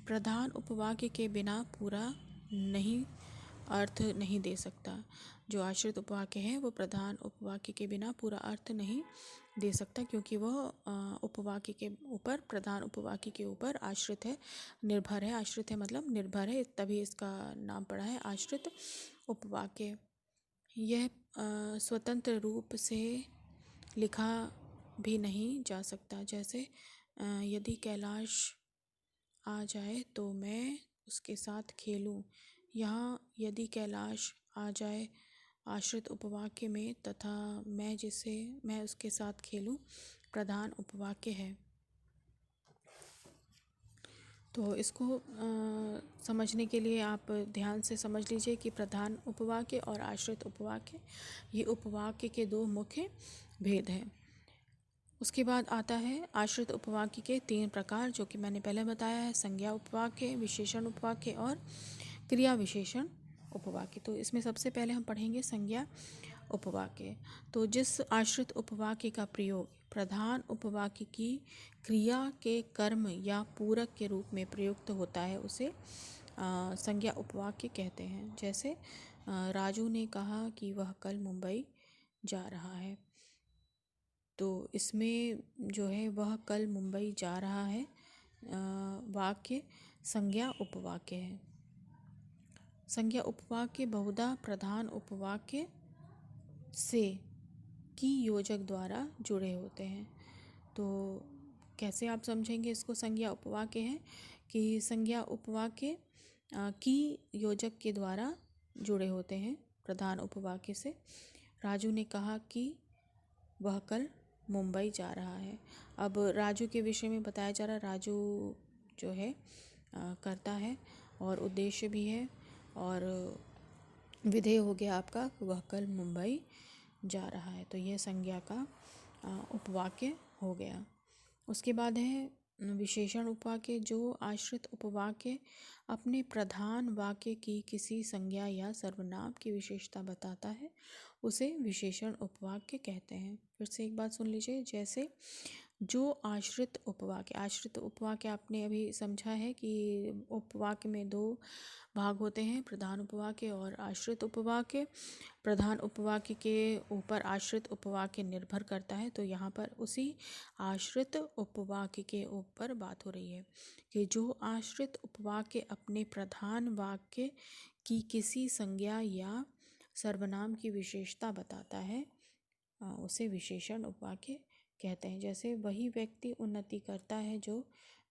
A: प्रधान उपवाक्य के बिना पूरा नहीं अर्थ नहीं दे सकता। जो आश्रित उपवाक्य है वो प्रधान उपवाक्य के बिना पूरा अर्थ नहीं दे सकता, क्योंकि वह उपवाक्य के ऊपर, प्रधान उपवाक्य के ऊपर आश्रित है, निर्भर है। आश्रित है मतलब निर्भर है, तभी इसका नाम पड़ा है आश्रित उपवाक्य। यह स्वतंत्र रूप से लिखा भी नहीं जा सकता। जैसे यदि कैलाश आ जाए तो मैं उसके साथ खेलूं। यहाँ यदि कैलाश आ जाए आश्रित उपवाक्य में तथा मैं उसके साथ खेलूं प्रधान उपवाक्य है। तो इसको समझने के लिए आप ध्यान से समझ लीजिए कि प्रधान उपवाक्य और आश्रित उपवाक्य, ये उपवाक्य के दो मुख्य भेद हैं। उसके बाद आता है आश्रित उपवाक्य के 3 प्रकार, जो कि मैंने पहले बताया है, संज्ञा उपवाक्य, विशेषण उपवाक्य और क्रिया विशेषण उपवाक्य। तो इसमें सबसे पहले हम पढ़ेंगे संज्ञा उपवाक्य। तो जिस आश्रित उपवाक्य का प्रयोग प्रधान उपवाक्य की क्रिया के कर्म या पूरक के रूप में प्रयुक्त होता है, उसे संज्ञा उपवाक्य कहते हैं। जैसे राजू ने कहा कि वह कल मुंबई जा रहा है। तो इसमें जो है वह कल मुंबई जा रहा है वाक्य संज्ञा उपवाक्य है। संज्ञा उपवाक्य बहुधा प्रधान उपवाक्य से की योजक द्वारा जुड़े होते हैं। तो कैसे आप समझेंगे इसको? संज्ञा उपवाक्य है कि संज्ञा उपवाक्य की योजक के द्वारा जुड़े होते हैं प्रधान उपवाक्य से। राजू ने कहा कि वह कल मुंबई जा रहा है। अब राजू के विषय में बताया जा रहा है। राजू जो है करता है और उद्देश्य भी है और विधेय हो गया आपका, वह कल मुंबई जा रहा है। तो यह संज्ञा का उपवाक्य हो गया। उसके बाद है विशेषण उपवाक्य। जो आश्रित उपवाक्य अपने प्रधान वाक्य की किसी संज्ञा या सर्वनाम की विशेषता बताता है उसे विशेषण उपवाक्य कहते हैं। फिर से एक बात सुन लीजिए, जैसे जो आश्रित उपवाक्य आपने अभी समझा है कि उपवाक्य में दो भाग होते हैं, प्रधान उपवाक्य और आश्रित उपवाक्य। प्रधान उपवाक्य के ऊपर आश्रित उपवाक्य निर्भर करता है। तो यहाँ पर उसी आश्रित उपवाक्य के ऊपर बात हो रही है कि जो आश्रित उपवाक्य अपने प्रधान वाक्य की किसी संज्ञा या सर्वनाम की विशेषता बताता है उसे विशेषण उपवाक्य कहते हैं। जैसे वही व्यक्ति उन्नति करता है जो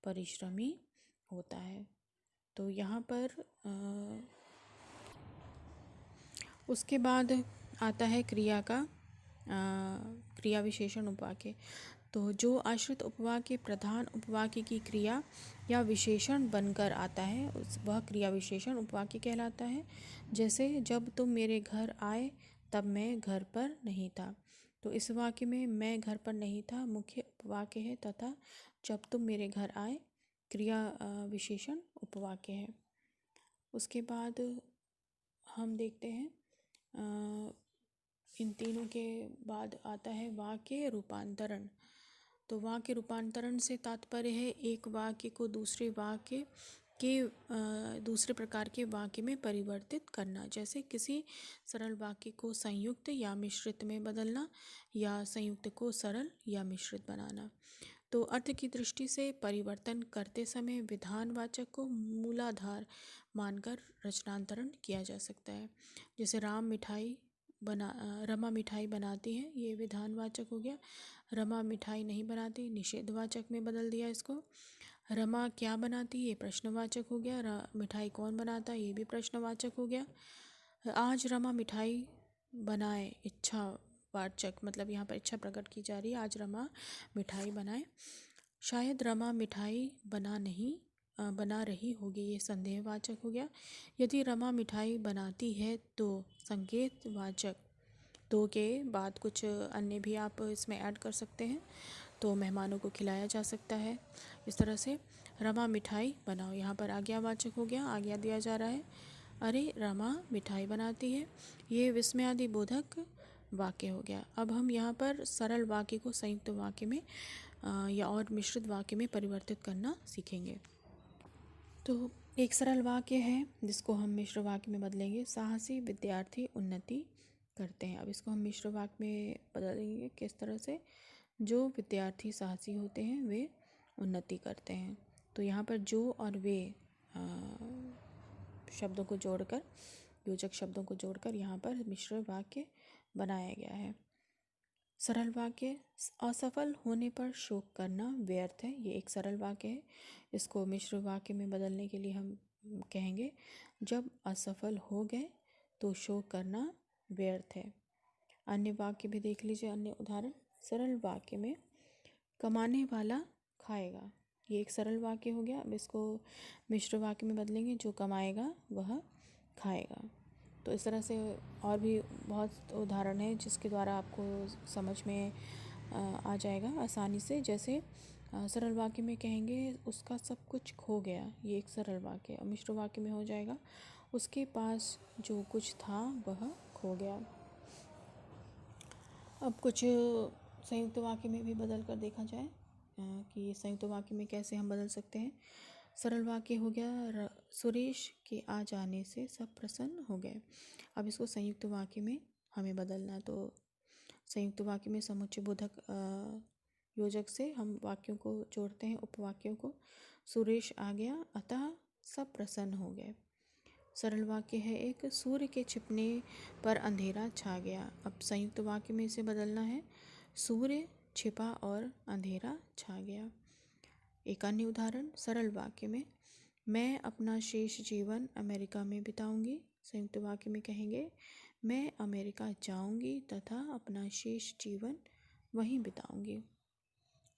A: परिश्रमी होता है। तो यहाँ पर उसके बाद आता है क्रिया का क्रिया विशेषण उपवाक्य। तो जो आश्रित उपवाक्य प्रधान उपवाक्य की क्रिया या विशेषण बनकर आता है वह क्रिया विशेषण उपवाक्य कहलाता है। जैसे जब तुम मेरे घर आए तब मैं घर पर नहीं था। तो इस वाक्य में मैं घर पर नहीं था मुख्य उपवाक्य है तथा जब तुम मेरे घर आए क्रिया विशेषण उपवाक्य है। उसके बाद हम देखते हैं इन तीनों के बाद आता है वाक्य रूपांतरण। तो वाक्य रूपांतरण से तात्पर्य है एक वाक्य को दूसरे वाक्य के दूसरे प्रकार के वाक्य में परिवर्तित करना। जैसे किसी सरल वाक्य को संयुक्त या मिश्रित में बदलना या संयुक्त को सरल या मिश्रित बनाना। तो अर्थ की दृष्टि से परिवर्तन करते समय विधानवाचक को मूलाधार मानकर रचनांतरण किया जा सकता है। जैसे रमा मिठाई बनाती है, ये विधानवाचक हो गया। रमा मिठाई नहीं बनाती, निषेधवाचक में बदल दिया इसको। रमा क्या बनाती, ये प्रश्नवाचक हो गया। मिठाई कौन बनाता, ये भी प्रश्नवाचक हो गया। आज रमा मिठाई बनाए, इच्छावाचक, मतलब यहाँ पर इच्छा प्रकट की जा रही है। आज रमा मिठाई बनाए। शायद रमा मिठाई बना रही होगी, ये संदेहवाचक हो गया। यदि रमा मिठाई बनाती है तो संकेतवाचक। तो के बाद कुछ अन्य भी आप इसमें ऐड कर सकते हैं। तो मेहमानों को खिलाया जा सकता है। इस तरह से रमा मिठाई बनाओ, यहाँ पर आज्ञावाचक हो गया, आज्ञा दिया जा रहा है। अरे रमा मिठाई बनाती है, ये विस्मयादि बोधक वाक्य हो गया। अब हम यहाँ पर सरल वाक्य को संयुक्त वाक्य में या और मिश्रित वाक्य में परिवर्तित करना सीखेंगे। तो एक सरल वाक्य है जिसको हम मिश्र वाक्य में बदलेंगे। साहसी विद्यार्थी उन्नति करते हैं। अब इसको हम मिश्र वाक्य में बदलेंगे किस तरह से? जो विद्यार्थी साहसी होते हैं वे उन्नति करते हैं। तो यहाँ पर जो और वे शब्दों को जोड़कर, योजक शब्दों को जोड़कर यहाँ पर मिश्र वाक्य बनाया गया है। सरल वाक्य, असफल होने पर शोक करना व्यर्थ है, ये एक सरल वाक्य है। इसको मिश्र वाक्य में बदलने के लिए हम कहेंगे जब असफल हो गए तो शोक करना व्यर्थ है। अन्य वाक्य भी देख लीजिए, अन्य उदाहरण। सरल वाक्य में कमाने वाला खाएगा, ये एक सरल वाक्य हो गया। अब इसको मिश्र वाक्य में बदलेंगे, जो कमाएगा वह खाएगा। तो इस तरह से और भी बहुत उदाहरण है जिसके द्वारा आपको समझ में आ जाएगा आसानी से। जैसे सरल वाक्य में कहेंगे उसका सब कुछ खो गया, ये एक सरल वाक्य। और मिश्र वाक्य में हो जाएगा उसके पास जो कुछ था वह खो गया। अब कुछ संयुक्त वाक्य में भी बदल कर देखा जाए कि संयुक्त वाक्य में कैसे हम बदल सकते हैं। सरल वाक्य हो गया सुरेश के आ जाने से सब प्रसन्न हो गए। अब इसको संयुक्त वाक्य में हमें बदलना है। तो संयुक्त वाक्य में समुच्चय बोधक योजक से हम वाक्यों को जोड़ते हैं, उपवाक्यों को। सुरेश आ गया अतः सब प्रसन्न हो गए। सरल वाक्य है एक, सूर्य के छिपने पर अंधेरा छा गया। अब संयुक्त वाक्य में इसे बदलना है, सूर्य छिपा और अंधेरा छा गया। एक अन्य उदाहरण सरल वाक्य में, मैं अपना शेष जीवन अमेरिका में बिताऊंगी। संयुक्त वाक्य में कहेंगे, मैं अमेरिका जाऊंगी तथा अपना शेष जीवन वहीं बिताऊंगी।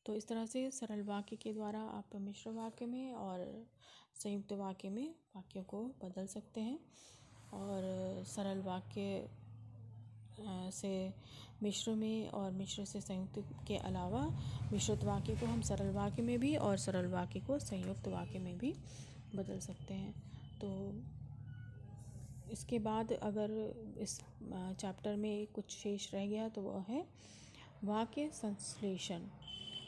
A: तो इस तरह से सरल वाक्य के द्वारा आप मिश्र वाक्य में और संयुक्त वाक्य में वाक्यों को बदल सकते हैं। और सरल वाक्य से मिश्र में और मिश्र से संयुक्त के अलावा मिश्रित वाक्य को हम सरल वाक्य में भी और सरल वाक्य को संयुक्त वाक्य में भी बदल सकते हैं। तो इसके बाद अगर इस चैप्टर में कुछ शेष रह गया तो वह है वाक्य संश्लेषण।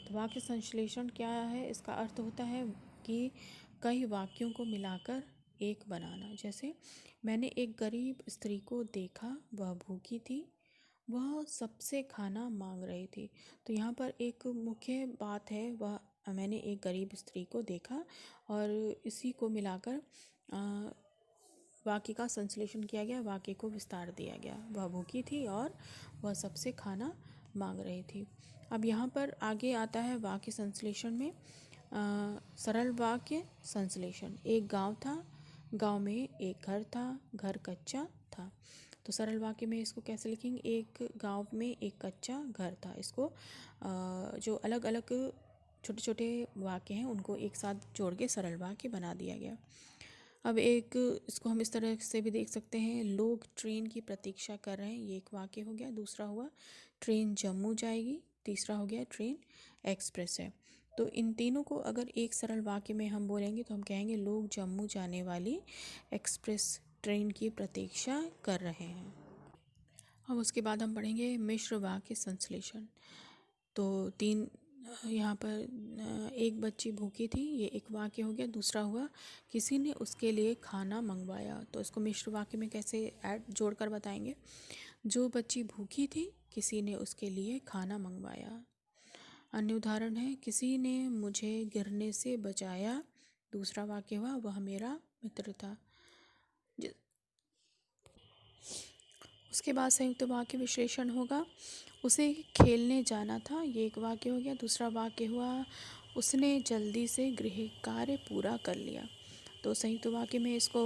A: तो वाक्य संश्लेषण क्या है? इसका अर्थ होता है कि कई वाक्यों को मिलाकर एक बनाना। जैसे, मैंने एक गरीब स्त्री को देखा, वह भूखी थी, वह सबसे खाना मांग रही थी। तो यहाँ पर एक मुख्य बात है, वह मैंने एक गरीब स्त्री को देखा, और इसी को मिलाकर वाक्य का संश्लेषण किया गया, वाक्य को विस्तार दिया गया। वह भूखी थी और वह सबसे खाना मांग रही थी। अब यहाँ पर आगे आता है वाक्य संश्लेषण में सरल वाक्य संश्लेषण। एक गांव था, गांव में एक घर था, घर कच्चा था। तो सरल वाक्य में इसको कैसे लिखेंगे? एक गांव में एक कच्चा घर था। इसको जो अलग अलग छोटे छोटे वाक्य हैं उनको एक साथ जोड़ के सरल वाक्य बना दिया गया। अब एक इसको हम इस तरह से भी देख सकते हैं, लोग ट्रेन की प्रतीक्षा कर रहे हैं, ये एक वाक्य हो गया। दूसरा हुआ ट्रेन जम्मू जाएगी। तीसरा हो गया ट्रेन एक्सप्रेस है। तो इन तीनों को अगर एक सरल वाक्य में हम बोलेंगे तो हम कहेंगे लोग जम्मू जाने वाली एक्सप्रेस ट्रेन की प्रतीक्षा कर रहे हैं। अब उसके बाद हम पढ़ेंगे मिश्र वाक्य संश्लेषण। तो तीन यहाँ पर एक बच्ची भूखी थी, ये एक वाक्य हो गया। दूसरा हुआ किसी ने उसके लिए खाना मंगवाया। तो इसको मिश्र वाक्य में कैसे जोड़कर बताएंगे? जो बच्ची भूखी थी, किसी ने उसके लिए खाना मंगवाया। अन्य उदाहरण है, किसी ने मुझे गिरने से बचाया। दूसरा वाक्य हुआ वह मेरा मित्र था। उसके बाद संयुक्त वाक्य विश्लेषण होगा, उसे खेलने जाना था, ये एक वाक्य हो गया। दूसरा वाक्य हुआ उसने जल्दी से गृह कार्य पूरा कर लिया। तो संयुक्त वाक्य में इसको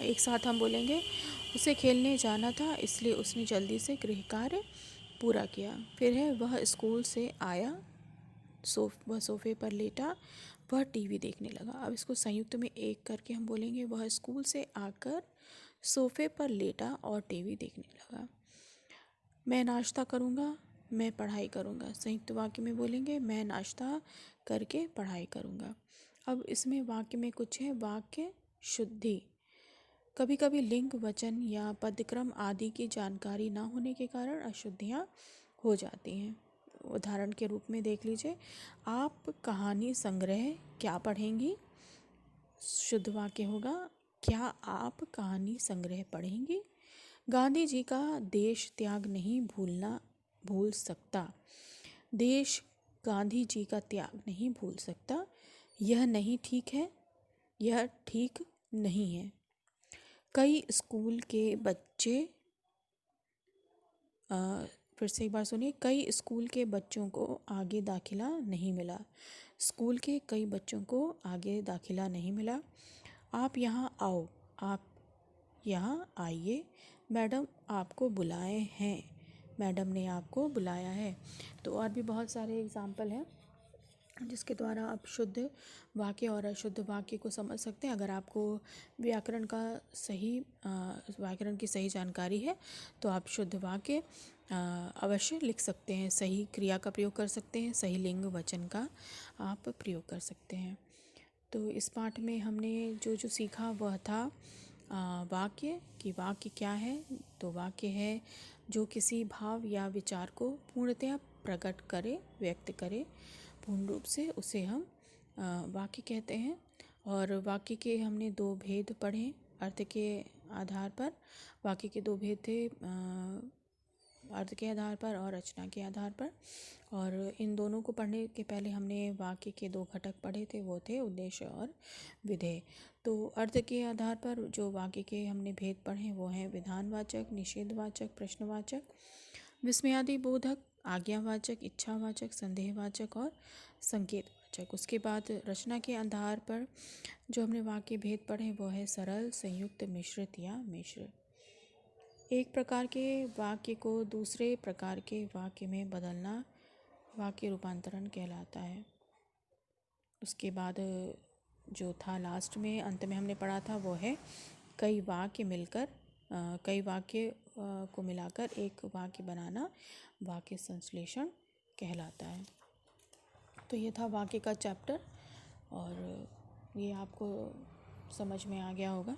A: एक साथ हम बोलेंगे, उसे खेलने जाना था इसलिए उसने जल्दी से गृह कार्य पूरा किया। फिर है वह स्कूल से आया, वह सोफे पर लेटा, वह टीवी देखने लगा। अब इसको संयुक्त में एक करके हम बोलेंगे, वह स्कूल से आकर सोफे पर लेटा और टीवी देखने लगा। मैं नाश्ता करूँगा, मैं पढ़ाई करूँगा। संयुक्त वाक्य में बोलेंगे, मैं नाश्ता करके पढ़ाई करूँगा। अब इसमें वाक्य में कुछ है वाक्य शुद्धि। कभी कभी लिंग, वचन या पदक्रम आदि की जानकारी ना होने के कारण अशुद्धियाँ हो जाती हैं। उदाहरण के रूप में देख लीजिए, आप कहानी संग्रह क्या पढ़ेंगी? शुद्ध वाक्य होगा, क्या आप कहानी संग्रह पढ़ेंगी? गांधी जी का देश त्याग नहीं भूल सकता। देश गांधी जी का त्याग नहीं भूल सकता। यह नहीं ठीक है, यह ठीक नहीं है। कई स्कूल के बच्चे फिर से एक बार सुनिए, कई स्कूल के बच्चों को आगे दाखिला नहीं मिला। स्कूल के कई बच्चों को आगे दाखिला नहीं मिला। आप यहाँ आओ, आप यहाँ आइए, मैडम आपको बुलाए हैं, मैडम ने आपको बुलाया है। तो और भी बहुत सारे एग्जाम्पल हैं जिसके द्वारा आप शुद्ध वाक्य और अशुद्ध वाक्य को समझ सकते हैं। अगर आपको व्याकरण की सही जानकारी है तो आप शुद्ध वाक्य अवश्य लिख सकते हैं, सही क्रिया का प्रयोग कर सकते हैं, सही लिंग वचन का आप प्रयोग कर सकते हैं। तो इस पाठ में हमने जो जो सीखा वह था वाक्य कि वाक्य क्या है। तो वाक्य है जो किसी भाव या विचार को पूर्णतया प्रकट करे, व्यक्त करे पूर्ण रूप से, उसे हम वाक्य कहते हैं। और वाक्य के हमने दो भेद पढ़े अर्थ के आधार पर। वाक्य के दो भेद थे, अर्थ के आधार पर और रचना के आधार पर। और इन दोनों को पढ़ने के पहले हमने वाक्य के दो घटक पढ़े थे, वो थे उद्देश्य और विधेय। तो अर्थ के आधार पर जो वाक्य के हमने भेद पढ़े वो हैं विधानवाचक, निषेधवाचक, प्रश्नवाचक, विस्मयादि बोधक, आज्ञावाचक, इच्छावाचक, संदेहवाचक और संकेतवाचक। वाचक। उसके बाद रचना के आधार पर जो हमने वाक्य भेद पढ़े वो है सरल, संयुक्त, मिश्रित या मिश्र। एक प्रकार के वाक्य को दूसरे प्रकार के वाक्य में बदलना वाक्य रूपांतरण कहलाता है। उसके बाद जो था लास्ट में अंत में हमने पढ़ा था वो है कई वाक्य को मिलाकर एक वाक्य बनाना वाक्य संश्लेषण कहलाता है। तो ये था वाक्य का चैप्टर और ये आपको समझ में आ गया होगा।